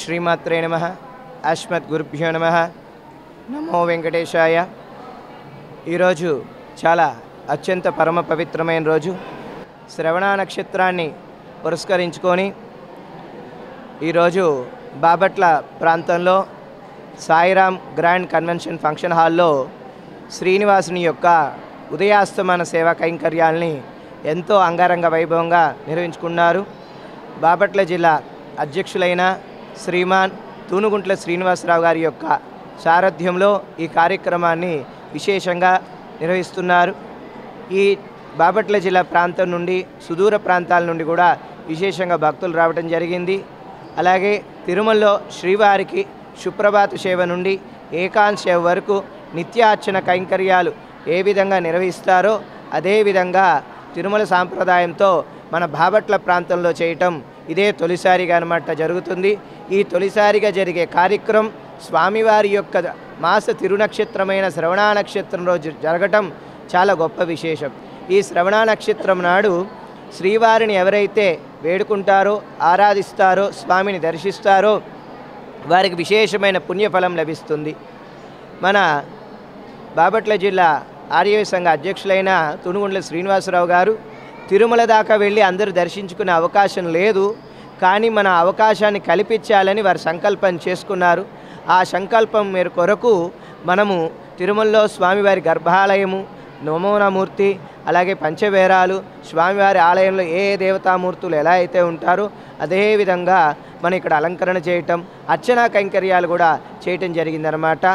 శ్రీమాత్రే నమః. అస్మద్గురుభ్యో నమః. నమో వెంకటేశాయ. ఈరోజు చాలా అత్యంత పరమ పవిత్రమైన రోజు. శ్రవణ నక్షత్రాన్ని పురస్కరించుకొని ఈరోజు బాపట్ల ప్రాంతంలో సాయిరామ్ గ్రాండ్ కన్వెన్షన్ ఫంక్షన్ హాల్లో శ్రీనివాసుని యొక్క ఉదయాస్తమాన సేవా కైంకర్యాల్ని ఎంతో అంగరంగ వైభవంగా నిర్వహించుకున్నారు. బాపట్ల జిల్లా అధ్యక్షులైన శ్రీమాన్ తూనుగుంట్ల శ్రీనివాసరావు గారి యొక్క సారథ్యంలో ఈ కార్యక్రమాన్ని విశేషంగా నిర్వహిస్తున్నారు. ఈ బాపట్ల జిల్లా ప్రాంతం నుండి సుదూర ప్రాంతాల నుండి కూడా విశేషంగా భక్తులు రావడం జరిగింది. అలాగే తిరుమలలో శ్రీవారికి సుప్రభాత సేవ నుండి ఏకాంత సేవ వరకు నిత్యార్చన కైంకర్యాలు ఏ విధంగా నిర్వహిస్తారో అదేవిధంగా తిరుమల సాంప్రదాయంతో మన బాపట్ల ప్రాంతంలో చేయటం ఇదే తొలిసారిగా అన్నమాట జరుగుతుంది. ఈ తొలిసారిగా జరిగే కార్యక్రమం స్వామివారి యొక్క మాస తిరునక్షత్రమైన శ్రవణ నక్షత్రం రోజు జరగటం చాలా గొప్ప విశేషం. ఈ శ్రవణ నక్షత్రం నాడు శ్రీవారిని ఎవరైతే వేడుకుంటారో, ఆరాధిస్తారో, స్వామిని దర్శిస్తారో వారికి విశేషమైన పుణ్యఫలం లభిస్తుంది. మన బాపట్ల జిల్లా ఆర్యవ సంఘ అధ్యక్షులైన తూనుగుంట్ల శ్రీనివాసరావు గారు తిరుమల దాకా వెళ్ళి అందరూ దర్శించుకునే అవకాశం లేదు, కానీ మన అవకాశాన్ని కల్పించాలని వారు సంకల్పం చేసుకున్నారు. ఆ సంకల్పం మేర కొరకు మనము తిరుమలలో స్వామివారి గర్భాలయము, నమోనమూర్తి, అలాగే పంచవేరాలు, స్వామివారి ఆలయంలో ఏ దేవతామూర్తులు ఎలా అయితే ఉంటారో అదేవిధంగా మనం ఇక్కడ అలంకరణ చేయటం, అర్చనా కైంకర్యాలు కూడా చేయటం జరిగిందనమాట.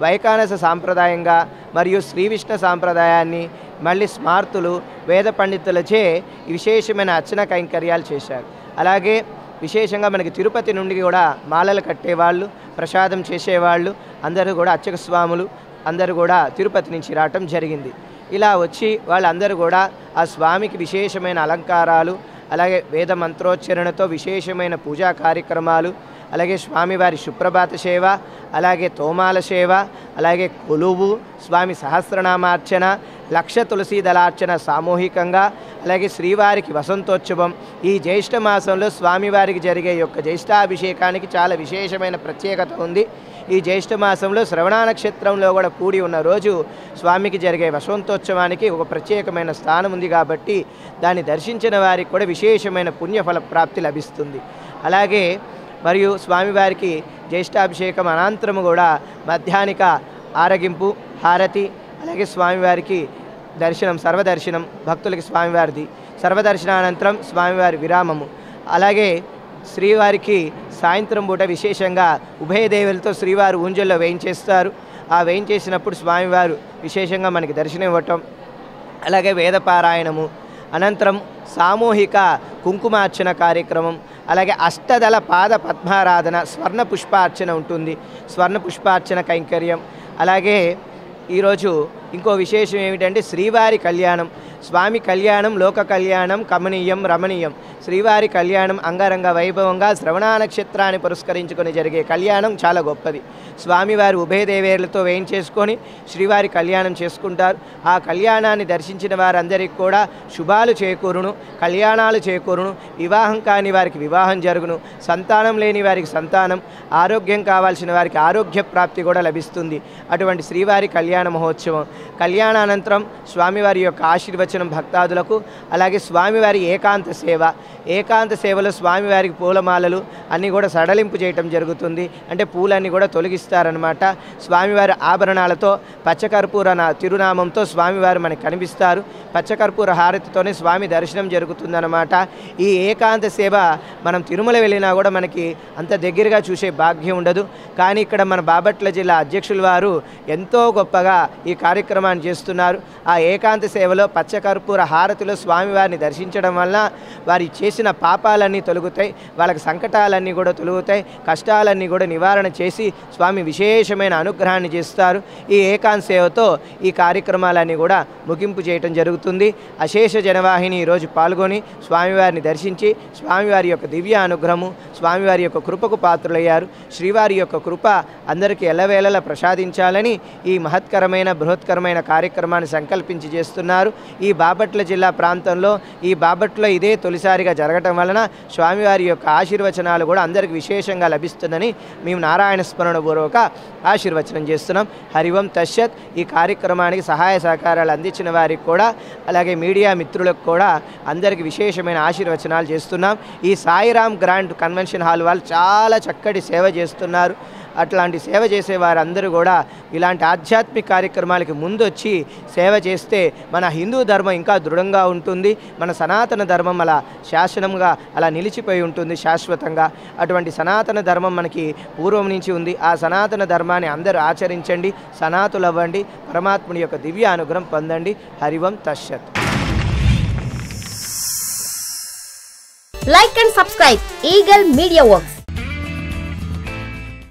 వైకానస సాంప్రదాయంగా మరియు శ్రీ విష్ణు సాంప్రదాయాన్ని మళ్ళీ స్మార్తులు వేద పండితులచే విశేషమైన అర్చన కైంకర్యాలు చేశారు. అలాగే విశేషంగా మనకి తిరుపతి నుండి కూడా మాలలు కట్టేవాళ్ళు, ప్రసాదం చేసేవాళ్ళు అందరూ కూడా అర్చక స్వాములు అందరూ కూడా తిరుపతి నుంచి రావటం జరిగింది. ఇలా వచ్చి వాళ్ళందరూ కూడా ఆ స్వామికి విశేషమైన అలంకారాలు, అలాగే వేద మంత్రోచ్చరణతో విశేషమైన పూజా కార్యక్రమాలు, అలాగే స్వామివారి సుప్రభాత సేవ, అలాగే తోమాల సేవ, అలాగే కొలువు, స్వామి సహస్రనామార్చన, లక్ష తులసి దళార్చన సామూహికంగా, అలాగే శ్రీవారికి వసంతోత్సవం. ఈ జ్యేష్ఠ మాసంలో స్వామివారికి జరిగే యొక్క జ్యేష్ఠాభిషేకానికి చాలా విశేషమైన ప్రత్యేకత ఉంది. ఈ జ్యేష్ఠ మాసంలో శ్రవణ నక్షత్రంలో కూడా కూడి ఉన్న రోజు స్వామికి జరిగే వసంతోత్సవానికి ఒక ప్రత్యేకమైన స్థానం ఉంది కాబట్టి దాన్ని దర్శించిన వారికి కూడా విశేషమైన పుణ్యఫల ప్రాప్తి లభిస్తుంది. అలాగే మరియు స్వామివారికి జ్యేష్ఠాభిషేకం అనంతరము కూడా మధ్యాహ్నిక ఆరగింపు, హారతి, అలాగే స్వామివారికి దర్శనం, సర్వదర్శనం భక్తులకి స్వామివారిది, సర్వదర్శనానంతరం స్వామివారి విరామము. అలాగే శ్రీవారికి సాయంత్రం పూట విశేషంగా ఉభయదేవులతో శ్రీవారు ఊంజల్లో వేయించేస్తారు. ఆ వేయించేసినప్పుడు స్వామివారు విశేషంగా మనకి దర్శనం ఇవ్వటం, అలాగే వేదపారాయణము, అనంతరం సామూహిక కుంకుమార్చన కార్యక్రమం, అలాగే అష్టదళ పాద పద్మారాధన, స్వర్ణ పుష్పార్చన ఉంటుంది, స్వర్ణ పుష్పార్చన కైంకర్యం. అలాగే ఈరోజు ఇంకో విశేషం ఏమిటంటే శ్రీవారి కళ్యాణం. స్వామి కళ్యాణం లోక కళ్యాణం కమనీయం రమణీయం. శ్రీవారి కళ్యాణం అంగరంగ వైభవంగా శ్రవణ నక్షత్రాన్ని పురస్కరించుకొని జరిగే కళ్యాణం చాలా గొప్పది. స్వామివారి ఉభయదేవేరులతో వేయించేసుకొని శ్రీవారి కళ్యాణం చేసుకుంటారు. ఆ కళ్యాణాన్ని దర్శించిన వారందరికీ కూడా శుభాలు చేకూరును, కళ్యాణాలు చేకూరును, వివాహం కాని వారికి వివాహం జరుగును, సంతానం లేని వారికి సంతానం, ఆరోగ్యం కావాల్సిన వారికి ఆరోగ్య ప్రాప్తి కూడా లభిస్తుంది. అటువంటి శ్రీవారి కళ్యాణ మహోత్సవం. కళ్యాణానంతరం స్వామివారి యొక్క ఆశీర్వచనం భక్తాదులకు, అలాగే స్వామివారి ఏకాంత సేవ. ఏకాంత సేవలో స్వామివారికి పూలమాలలు అన్నీ కూడా సడలింపు చేయటం జరుగుతుంది. అంటే పూలన్నీ కూడా తొలగిస్తారనమాట. స్వామివారి ఆభరణాలతో పచ్చకర్పూర తిరునామంతో స్వామివారు మనకు కనిపిస్తారు. పచ్చకర్పూర హారతితోనే స్వామి దర్శనం జరుగుతుందన్నమాట. ఈ ఏకాంత సేవ మనం తిరుమల వెళ్ళినా కూడా మనకి అంత దగ్గరగా చూసే భాగ్యం ఉండదు. కానీ ఇక్కడ మన బాపట్ల జిల్లా అధ్యక్షుల వారు ఎంతో గొప్పగా ఈ కార్యక్రమాన్ని చేస్తున్నారు. ఆ ఏకాంత సేవలో పచ్చకర్పూర హారతిలో స్వామివారిని దర్శించడం వల్ల వారి చేసిన పాపాలన్నీ తొలగుతాయి, వాళ్ళకి సంకటాలన్నీ కూడా తొలగుతాయి, కష్టాలన్నీ కూడా నివారణ చేసి స్వామి విశేషమైన అనుగ్రహాన్ని చేస్తారు. ఈ ఏకాంత సేవతో ఈ కార్యక్రమాలన్నీ కూడా ముగింపు చేయటం జరుగుతుంది. అశేష జనవాహిని ఈరోజు పాల్గొని స్వామివారిని దర్శించి స్వామివారి యొక్క దివ్య అనుగ్రహము, స్వామివారి యొక్క కృపకు పాత్రులయ్యారు. శ్రీవారి యొక్క కృప అందరికీ ఎల్లవేళలా ప్రసాదించాలని ఈ మహత్కరమైన బృహత్కరమైన కార్యక్రమాన్ని సంకల్పించి చేస్తున్నారు. ఈ ఈ బాపట్ల జిల్లా ప్రాంతంలో ఈ బాపట్ల ఇదే తొలిసారిగా జరగటం వలన స్వామివారి యొక్క ఆశీర్వచనాలు కూడా అందరికి విశేషంగా లభిస్తుందని మేము నారాయణ స్మరణ పూర్వక ఆశీర్వచనం చేస్తున్నాం. హరి ఓం తస్సత్. ఈ కార్యక్రమానికి సహాయ సహకారాలు అందించిన వారికి కూడా అలాగే మీడియా మిత్రులకు కూడా అందరికి విశేషమైన ఆశీర్వచనాలు చేస్తున్నాం. ఈ సాయిరామ్ గ్రాండ్ కన్వెన్షన్ హాల్ వాళ్ళు చాలా చక్కటి సేవ చేస్తున్నారు. అట్లాంటి సేవ చేసే వారందరూ కూడా ఇలాంటి ఆధ్యాత్మిక కార్యక్రమాలకి ముందొచ్చి సేవ చేస్తే మన హిందూ ధర్మం ఇంకా దృఢంగా ఉంటుంది. మన సనాతన ధర్మం అలా శాసనంగా అలా నిలిచిపోయి ఉంటుంది శాశ్వతంగా. అటువంటి సనాతన ధర్మం మనకి పూర్వం నుంచి ఉంది. ఆ సనాతన ధర్మాన్ని అందరూ ఆచరించండి, సనాతులు అవ్వండి, పరమాత్ముడి యొక్క దివ్య అనుగ్రహం పొందండి. హరి ఓం తస్సత్. Like and subscribe Eagle Media Works.